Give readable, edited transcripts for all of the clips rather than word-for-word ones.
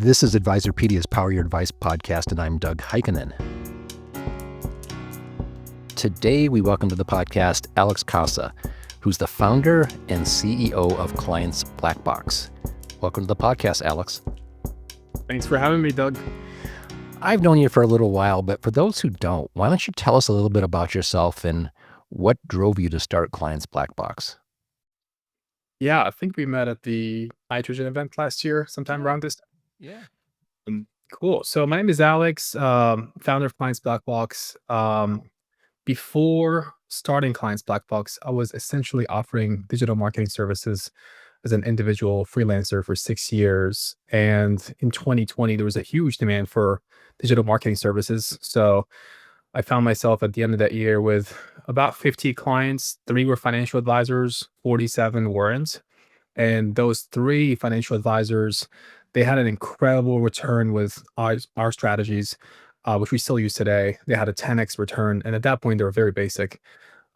This is Advisorpedia's Power Your Advice podcast, and I'm Doug Heikkinen. Today, we welcome to the podcast Alex Casa, who's the founder and CEO of Clients Black Box. Welcome to the podcast, Alex. Thanks for having me, Doug. I've known you for a little while, but for those who don't, why don't you tell us a little bit about yourself and what drove you to start Clients Black Box? Yeah, I think we met at the hydrogen event last year, sometime around this time. Yeah. Cool. So my name is Alex, founder of Clients Black Box. Before starting Clients Black Box, I was essentially offering digital marketing services as an individual freelancer for 6 years. And in 2020, there was a huge demand for digital marketing services. So I found myself at the end of that year with about 50 clients. 3 were financial advisors, 47 weren't. And those 3 financial advisors, they had an incredible return with our strategies, which we still use today. They had a 10x return. And at that point, they were very basic.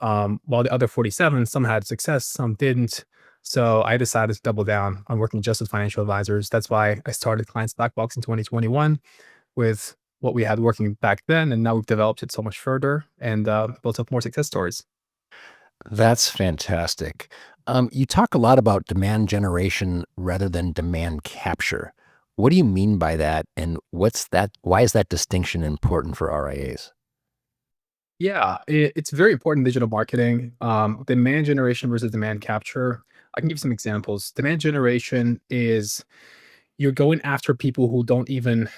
While the other 47, some had success, some didn't. So I decided to double down on working just with financial advisors. That's why I started Clients Black Box in 2021 with what we had working back then. And now we've developed it so much further and built up more success stories. That's fantastic. You talk a lot about demand generation rather than demand capture. What do you mean by that? And what's that? Why is that distinction important for RIAs? Yeah, it's very important in digital marketing. Demand generation versus demand capture. I can give some examples. Demand generation is you're going after people who don't even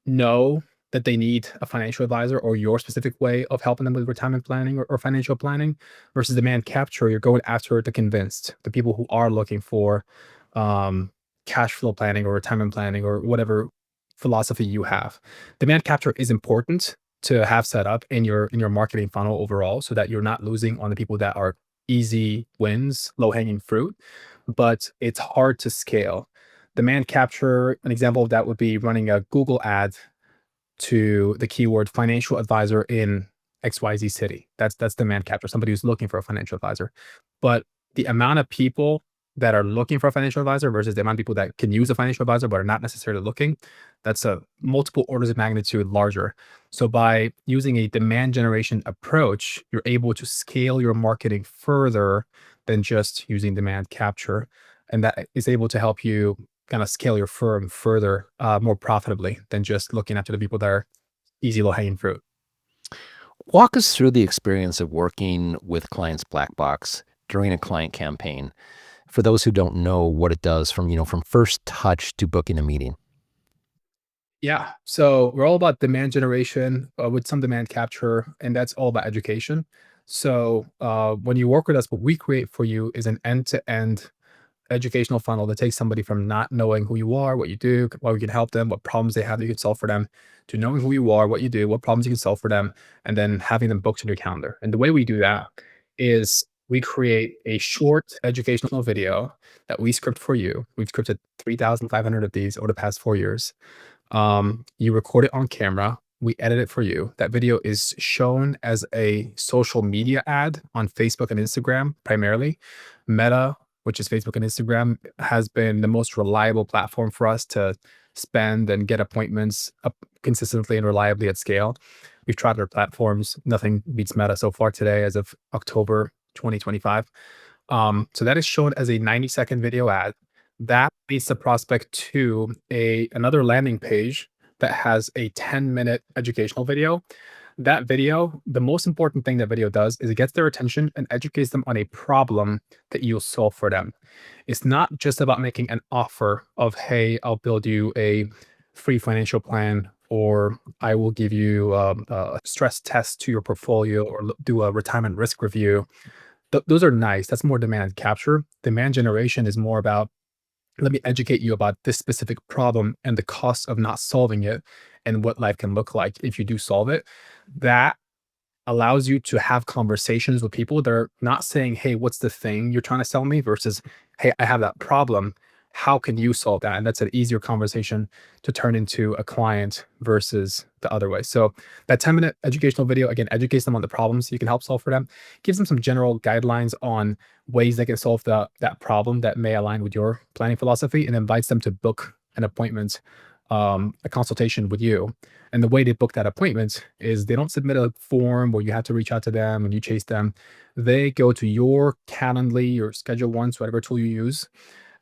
know that they need a financial advisor or your specific way of helping them with retirement planning or financial planning versus demand capture. You're going after the convinced, the people who are looking for um, cash flow planning or retirement planning or whatever philosophy you have. Demand capture is important to have set up in your marketing funnel overall so that you're not losing on the people that are easy wins, low hanging fruit, but it's hard to scale. Demand capture, an example of that would be running a Google ad to the keyword financial advisor in XYZ city. That's demand capture, somebody who's looking for a financial advisor. But the amount of people that are looking for a financial advisor versus the amount of people that can use a financial advisor but are not necessarily looking, that's a multiple orders of magnitude larger. So by using a demand generation approach, you're able to scale your marketing further than just using demand capture. And that is able to help you kind of scale your firm further, more profitably than just looking after the people that are easy low hanging fruit. Walk us through the experience of working with Clients Black Box during a client campaign. For those who don't know what it does from first touch to booking a meeting. Yeah. So we're all about demand generation with some demand capture, and that's all about education. So when you work with us, what we create for you is an end to end educational funnel that takes somebody from not knowing who you are, what you do, what we can help them, what problems they have that you can solve for them, to knowing who you are, what you do, what problems you can solve for them, and then having them booked in your calendar. And the way we do that is we create a short educational video that we script for you. We've scripted 3,500 of these over the past 4 years. You record it on camera. We edit it for you. That video is shown as a social media ad on Facebook and Instagram primarily. Meta, which is Facebook and Instagram, has been the most reliable platform for us to spend and get appointments up consistently and reliably at scale. We've tried other platforms. Nothing beats Meta so far today as of October 2025. So that is shown as a 90-second video ad. That leads the prospect to another landing page that has a 10-minute educational video. That video, the most important thing that video does is it gets their attention and educates them on a problem that you'll solve for them. It's not just about making an offer of, hey, I'll build you a free financial plan, or I will give you a stress test to your portfolio, or do a retirement risk review. Those are nice. That's more demand capture. Demand generation is more about, let me educate you about this specific problem and the cost of not solving it and what life can look like if you do solve it. That allows you to have conversations with people that are not saying, hey, what's the thing you're trying to sell me, versus, hey, I have that problem. How can you solve that? And that's an easier conversation to turn into a client versus the other way. So that 10-minute educational video, again, educates them on the problems you can help solve for them, gives them some general guidelines on ways they can solve that problem that may align with your planning philosophy, and invites them to book an appointment a consultation with you. And the way they book that appointment is they don't submit a form where you have to reach out to them and you chase them. They go to your Calendly or Schedule Once, whatever tool you use.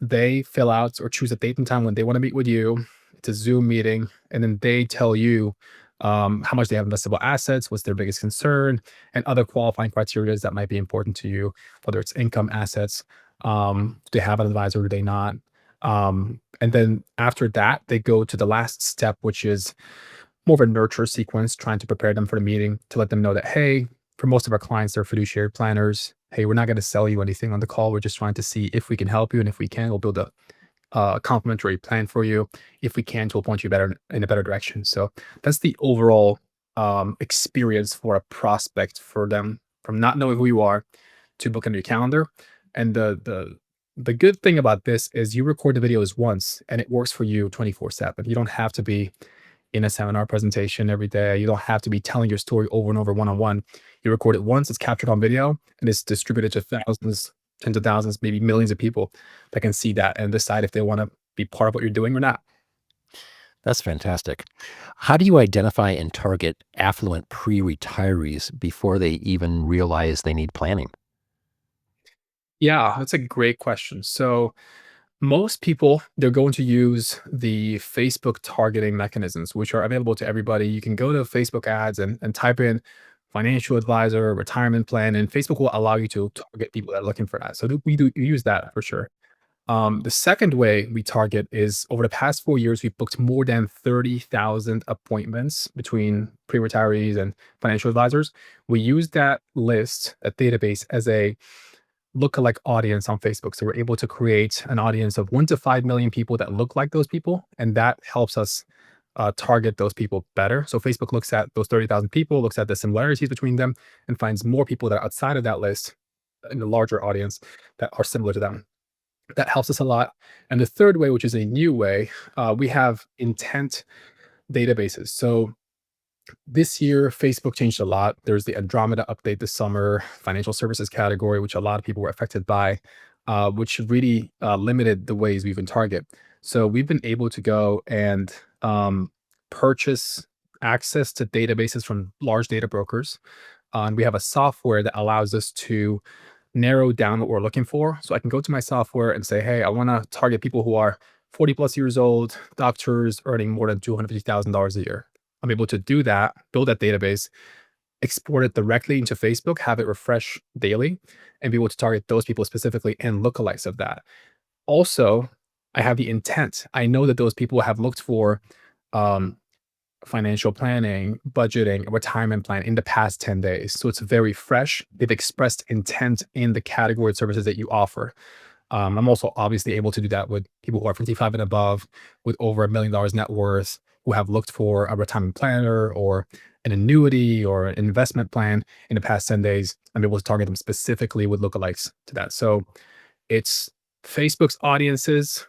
They fill out or choose a date and time when they want to meet with you. It's a Zoom meeting, and then they tell you how much they have investable assets, what's their biggest concern, and other qualifying criteria that might be important to you, whether it's income, assets. Do they have an advisor? Do they not? And then after that, they go to the last step, which is more of a nurture sequence, trying to prepare them for the meeting to let them know that, hey, for most of our clients, they're fiduciary planners. Hey, we're not going to sell you anything on the call. We're just trying to see if we can help you. And if we can, we'll build a complimentary plan for you. If we can, to point you better in a better direction. So that's the overall experience for a prospect for them from not knowing who you are to book on your calendar. And the good thing about this is you record the videos once and it works for you 24/7. You don't have to be in a seminar presentation every day. You don't have to be telling your story over and over one on one. You record it once, it's captured on video, and it's distributed to thousands, tens of thousands, maybe millions of people that can see that and decide if they want to be part of what you're doing or not. That's fantastic. How do you identify and target affluent pre-retirees before they even realize they need planning? Yeah, that's a great question. So, most people, they're going to use the Facebook targeting mechanisms, which are available to everybody. You can go to Facebook ads and type in financial advisor, retirement plan, and Facebook will allow you to target people that are looking for that. So we do use that for sure. The second way we target is over the past 4 years, we've booked more than 30,000 appointments between pre retirees and financial advisors. We use that list, that database, as a lookalike audience on Facebook. So we're able to create an audience of 1 to 5 million people that look like those people. And that helps us target those people better. So Facebook looks at those 30,000 people, looks at the similarities between them, and finds more people that are outside of that list in the larger audience that are similar to them. That helps us a lot. And the third way, which is a new way, we have intent databases. So this year, Facebook changed a lot. There's the Andromeda update this summer, financial services category, which a lot of people were affected by, which really limited the ways we can target. So we've been able to go and purchase access to databases from large data brokers. And we have a software that allows us to narrow down what we're looking for. So I can go to my software and say, hey, I want to target people who are 40 plus years old, doctors earning more than $250,000 a year. I'm able to do that, build that database, export it directly into Facebook, have it refresh daily, and be able to target those people specifically and lookalikes of that. Also, I have the intent. I know that those people have looked for um, financial planning, budgeting, retirement plan in the past 10 days. So it's very fresh. They've expressed intent in the category of services that you offer. I'm also obviously able to do that with people who are 55 and above, with over $1 million net worth, who have looked for a retirement planner or an annuity or an investment plan in the past 10 days. I'm able to target them specifically with lookalikes to that. So it's Facebook's audiences,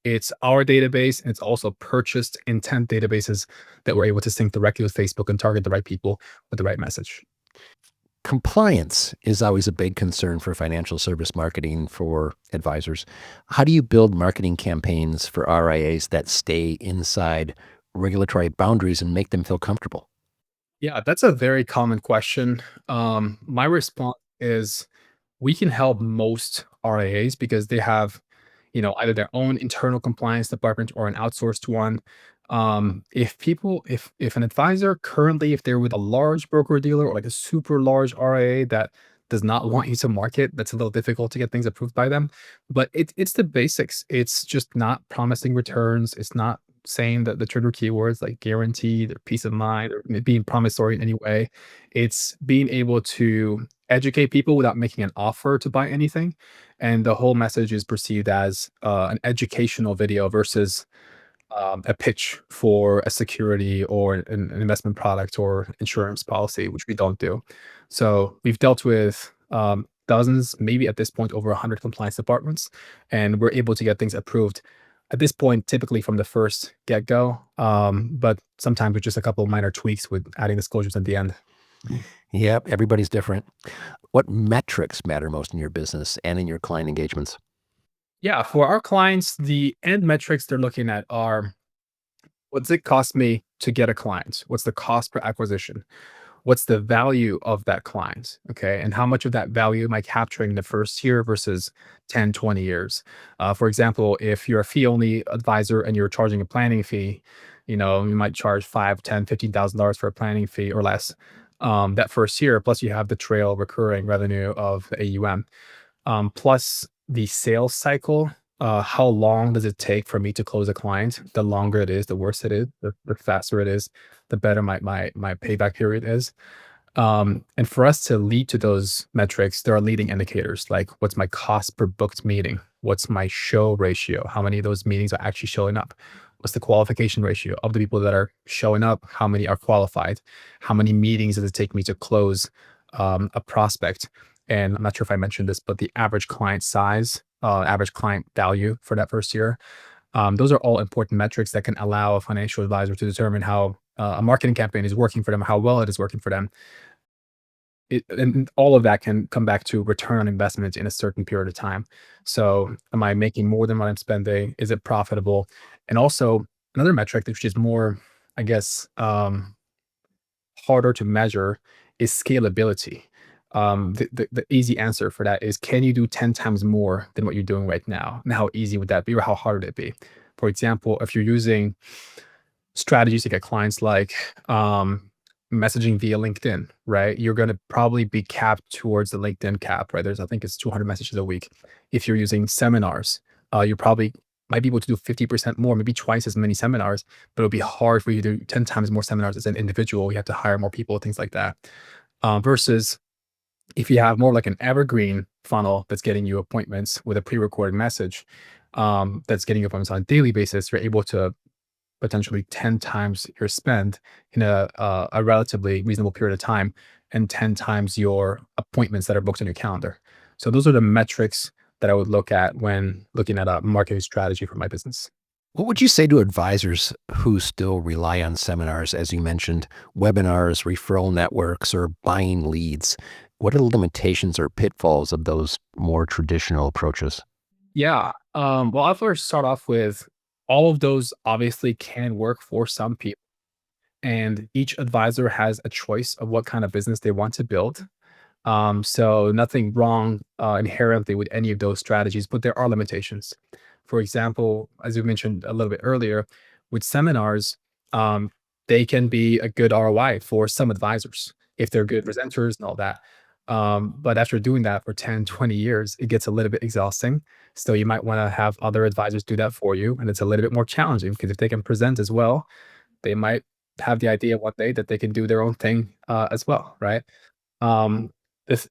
it's our database, and it's also purchased intent databases that we're able to sync directly with Facebook and target the right people with the right message. Compliance is always a big concern for financial service marketing for advisors. How do you build marketing campaigns for RIAs that stay inside regulatory boundaries and make them feel comfortable? Yeah, that's a very common question. My response is we can help most RIAs because they have, either their own internal compliance department or an outsourced one. If an advisor currently, if they're with a large broker dealer or like a super large RIA that does not want you to market, that's a little difficult to get things approved by them. But it's the basics. It's just not promising returns. It's not saying that the trigger keywords like guaranteed or peace of mind or being promissory in any way. It's being able to educate people without making an offer to buy anything. And the whole message is perceived as an educational video versus a pitch for a security or an investment product or insurance policy, which we don't do. So we've dealt with dozens, maybe at this point over 100 compliance departments, and we're able to get things approved at this point, typically from the first get go, but sometimes with just a couple of minor tweaks with adding disclosures at the end. Yep, everybody's different. What metrics matter most in your business and in your client engagements? Yeah, for our clients, the end metrics they're looking at are What's it cost me to get a client? What's the cost per acquisition? What's the value of that client? Okay. And how much of that value am I capturing the first year versus 10, 20 years? For example, if you're a fee only advisor and you're charging a planning fee, you might charge 5, 10, $15,000 for a planning fee or less that first year. Plus, you have the trail recurring revenue of the AUM plus the sales cycle. How long does it take for me to close a client? The longer it is, the worse it is. The faster it is, the better my payback period is. And for us to lead to those metrics, there are leading indicators like what's my cost per booked meeting? What's my show ratio? How many of those meetings are actually showing up? What's the qualification ratio of the people that are showing up? How many are qualified? How many meetings does it take me to close a prospect? And I'm not sure if I mentioned this, but the average client size, average client value for that first year, those are all important metrics that can allow a financial advisor to determine how a marketing campaign is working for them, how well it is working for them. And all of that can come back to return on investment in a certain period of time. So, am I making more than what I'm spending? Is it profitable? And also, another metric which is more, I guess, harder to measure is scalability. The easy answer for that is can you do 10 times more than what you're doing right now? And how easy would that be, or how hard would it be? For example, if you're using strategies to get clients like messaging via LinkedIn, right? You're going to probably be capped towards the LinkedIn cap, right? I think it's 200 messages a week. If you're using seminars, you probably might be able to do 50% more, maybe twice as many seminars, but it'll be hard for you to do 10 times more seminars as an individual. You have to hire more people, things like that. Versus if you have more like an evergreen funnel that's getting you appointments with a pre-recorded message, that's getting you appointments on a daily basis, you're able to potentially 10 times your spend in a relatively reasonable period of time and 10 times your appointments that are booked on your calendar. So those are the metrics that I would look at when looking at a marketing strategy for my business. What would you say to advisors who still rely on seminars, as you mentioned, webinars, referral networks, or buying leads? What are the limitations or pitfalls of those more traditional approaches? Yeah. Well, I'll first start off with all of those obviously can work for some people. And each advisor has a choice of what kind of business they want to build. So nothing wrong inherently with any of those strategies, but there are limitations. For example, as you mentioned a little bit earlier, with seminars, um, they can be a good ROI for some advisors if they're good presenters and all that. But after doing that for 10, 20 years, it gets a little bit exhausting. So you might want to have other advisors do that for you. And it's a little bit more challenging because if they can present as well, they might have the idea one day that they can do their own thing as well, right? Um,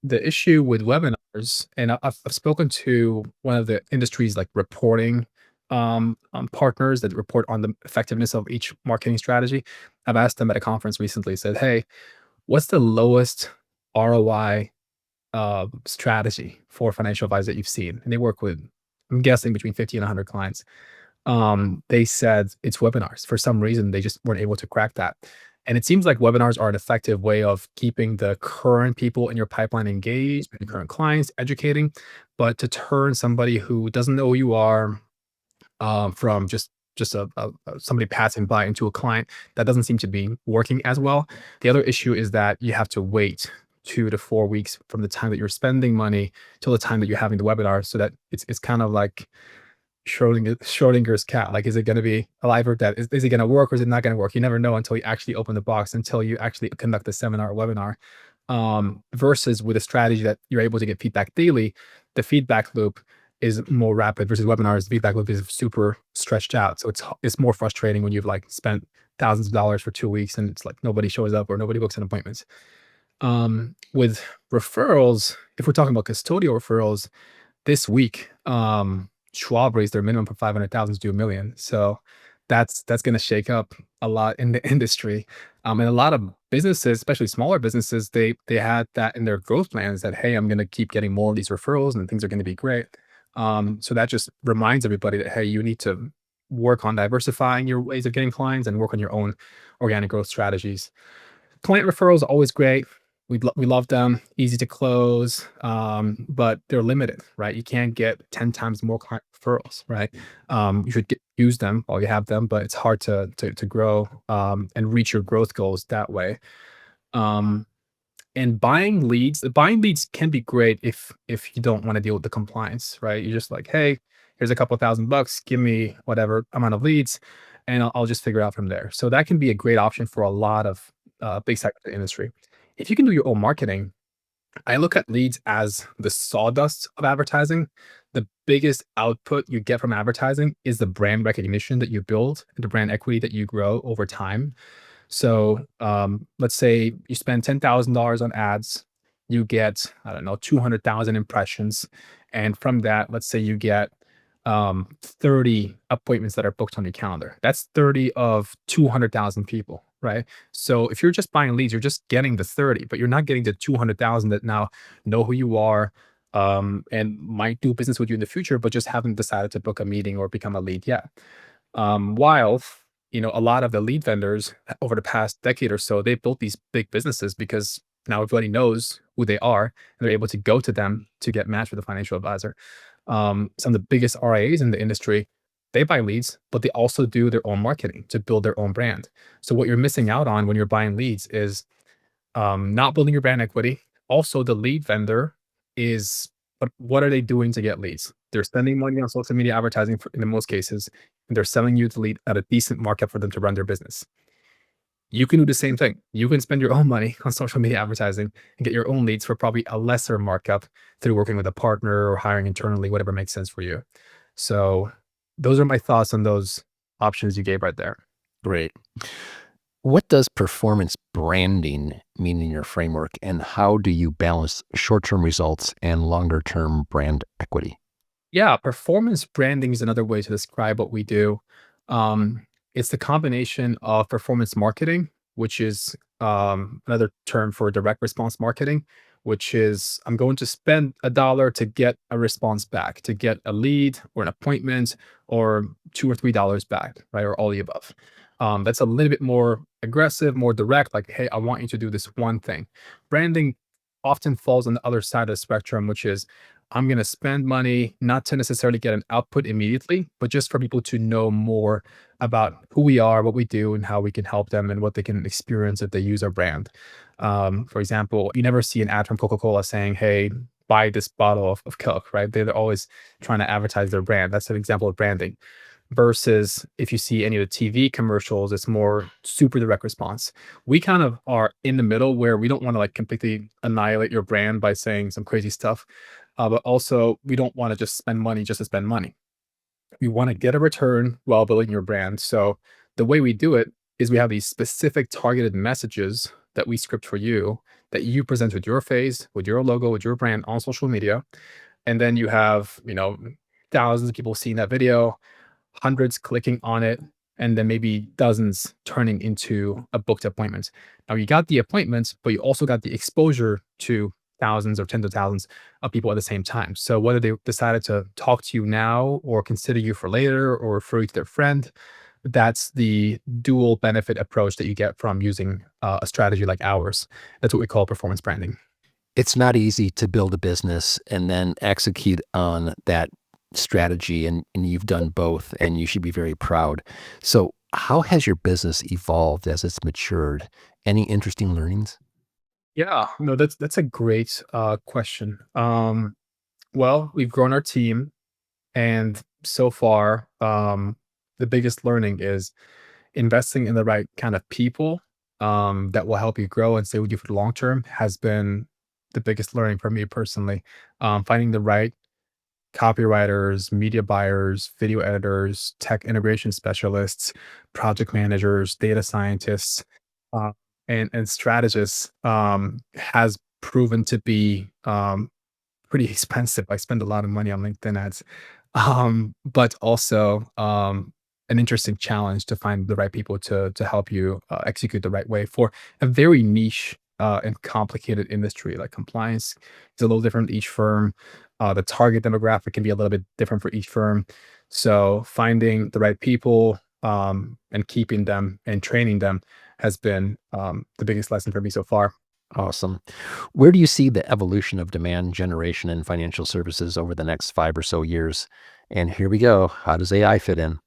the issue with webinars, and I've spoken to one of the industry's like reporting partners that report on the effectiveness of each marketing strategy. I've asked them at a conference recently, said, "Hey, what's the lowest ROI strategy for financial advisors that you've seen?" And they work with, I'm guessing, between 50 and 100 clients. They said it's webinars. For some reason, they just weren't able to crack that. And it seems like webinars are an effective way of keeping the current people in your pipeline engaged, your current clients, educating. But to turn somebody who doesn't know who you are from just somebody passing by into a client, that doesn't seem to be working as well. The other issue is that you have to wait 2 to 4 weeks from the time that you're spending money till the time that you're having the webinar, so that it's kind of like Schrodinger's cat. Like, is it gonna be alive or dead? Is it gonna work or is it not gonna work? You never know until you actually open the box, until you actually conduct a seminar or webinar. Versus with a strategy that you're able to get feedback daily, the feedback loop is more rapid versus webinars. The feedback loop is super stretched out. So it's more frustrating when you've like spent thousands of dollars for 2 weeks and it's like nobody shows up or nobody books an appointment. With referrals, if we're talking about custodial referrals, this week, Schwab raised their minimum from 500,000 to do 1,000,000. So that's gonna shake up a lot in the industry. And a lot of businesses, especially smaller businesses, they had that in their growth plans that, hey, I'm gonna keep getting more of these referrals and things are gonna be great. So that just reminds everybody that, hey, you need to work on diversifying your ways of getting clients and work on your own organic growth strategies. Client referrals are always great. we love them, easy to close, but they're limited, right? You can't get 10 times more client referrals, right? You should use them while you have them, but it's hard to grow and reach your growth goals that way. Um, and buying leads can be great if you don't want to deal with the compliance, right? You're just like, hey, here's a couple thousand bucks, give me whatever amount of leads, and I'll just figure it out from there. So that can be a great option for a lot of big sectors of the industry. If you can do your own marketing, I look at leads as the sawdust of advertising. The biggest output you get from advertising is the brand recognition that you build, the brand equity that you grow over time. So, let's say you spend $10,000 on ads, you get, I don't know, 200,000 impressions. And from that, let's say you get 30 appointments that are booked on your calendar. That's 30 of 200,000 people, right? So if you're just buying leads, you're just getting the 30, but you're not getting the 200,000 that now know who you are and might do business with you in the future, but just haven't decided to book a meeting or become a lead yet. While a lot of the lead vendors over the past decade or so, they built these big businesses because now everybody knows who they are and they're able to go to them to get matched with a financial advisor. Some of the biggest RIAs in the industry, they buy leads, but they also do their own marketing to build their own brand. So what you're missing out on when you're buying leads is not building your brand equity. Also, the lead vendor is what are they doing to get leads? They're spending money on social media advertising in the most cases, and they're selling you the lead at a decent markup for them to run their business. You can do the same thing. You can spend your own money on social media advertising and get your own leads for probably a lesser markup through working with a partner or hiring internally, whatever makes sense for you. So, those are my thoughts on those options you gave right there. Great. What does performance branding mean in your framework, and how do you balance short-term results and longer-term brand equity? Yeah, performance branding is another way to describe what we do. It's the combination of performance marketing, which is another term for direct response marketing, which is I'm going to spend $1 to get a response back, to get a lead or an appointment or $2 or $3 back, right? Or all the above. That's a little bit more aggressive, more direct, like, hey, I want you to do this one thing. Branding often falls on the other side of the spectrum, which is I'm going to spend money not to necessarily get an output immediately, but just for people to know more about who we are, what we do, and how we can help them and what they can experience if they use our brand. For example, you never see an ad from Coca Cola saying, hey, buy this bottle of Coke, right? They're always trying to advertise their brand. That's an example of branding. Versus if you see any of the TV commercials, it's more super direct response. We kind of are in the middle where we don't want to like completely annihilate your brand by saying some crazy stuff, but also we don't want to just spend money just to spend money. We want to get a return while building your brand. So the way we do it is we have these specific targeted messages that we script for you that you present with your face, with your logo, with your brand on social media. And then you have, thousands of people seeing that video, hundreds clicking on it, and then maybe dozens turning into a booked appointment. Now you got the appointments, but you also got the exposure to thousands or tens of thousands of people at the same time. So whether they decided to talk to you now or consider you for later or refer you to their friend, that's the dual benefit approach that you get from using a strategy like ours. That's what we call performance branding. It's not easy to build a business and then execute on that strategy, and you've done both, and you should be very proud. So, how has your business evolved as it's matured? Any interesting learnings? Yeah, no, that's a great question. Well, we've grown our team, and so far, the biggest learning is investing in the right kind of people that will help you grow and stay with you for the long term has been the biggest learning for me personally. Finding the right copywriters, media buyers, video editors, tech integration specialists, project managers, data scientists, uh, and strategists has proven to be pretty expensive. I spend a lot of money on LinkedIn ads, but also an interesting challenge to find the right people to help you execute the right way for a very niche and complicated industry. Like compliance is a little different each firm. The target demographic can be a little bit different for each firm. So finding the right people and keeping them and training them has been the biggest lesson for me so far. Awesome. Where do you see the evolution of demand generation in financial services over the next 5 or so years? And here we go. How does AI fit in?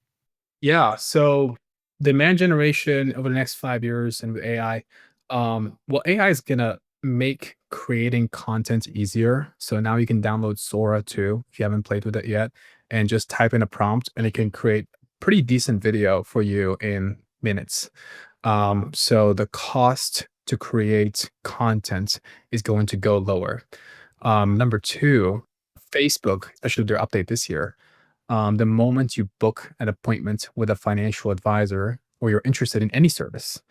Yeah. So demand generation over the next 5 years and with AI, well, AI is gonna make creating content easier. So now you can download Sora too, if you haven't played with it yet, and just type in a prompt and it can create pretty decent video for you in minutes. So the cost to create content is going to go lower. Number two, Facebook, especially their update this year, the moment you book an appointment with a financial advisor or you're interested in any service,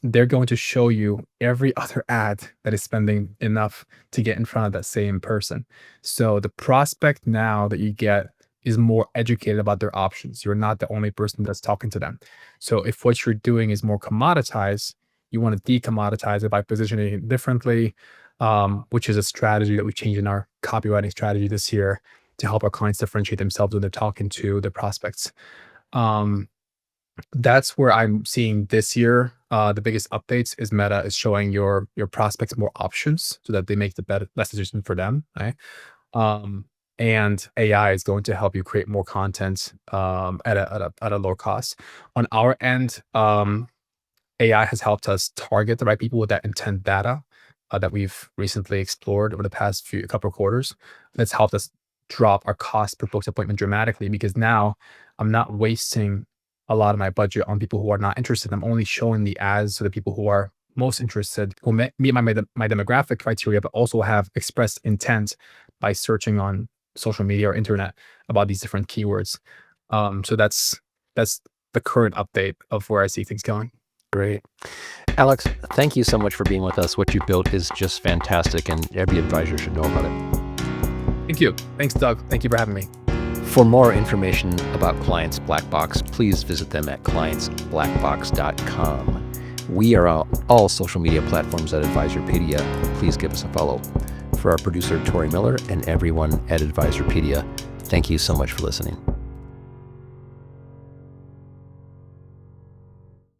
they're going to show you every other ad that is spending enough to get in front of that same person. So the prospect now that you get is more educated about their options. You're not the only person that's talking to them. So if what you're doing is more commoditized, you want to decommoditize it by positioning it differently, which is a strategy that we changed in our copywriting strategy this year to help our clients differentiate themselves when they're talking to their prospects. Um, that's where I'm seeing this year, the biggest updates is Meta is showing your prospects more options so that they make the better best decision for them, right? Um, and AI is going to help you create more content at a lower cost. On our end, AI has helped us target the right people with that intent data that we've recently explored over the past few couple of quarters. That's helped us drop our cost per booked appointment dramatically because now I'm not wasting a lot of my budget on people who are not interested. I'm only showing the ads to the people who are most interested, who meet my demographic criteria, but also have expressed intent by searching on social media or internet about these different keywords. So that's the current update of where I see things going. Great. Alex, thank you so much for being with us. What you built is just fantastic, and every advisor should know about it. Thank you. Thanks, Doug. Thank you for having me. For more information about Clients Black Box, please visit them at clientsblackbox.com. We are on all social media platforms at Advisorpedia. Please give us a follow. For our producer, Tori Miller, and everyone at Advisorpedia, thank you so much for listening.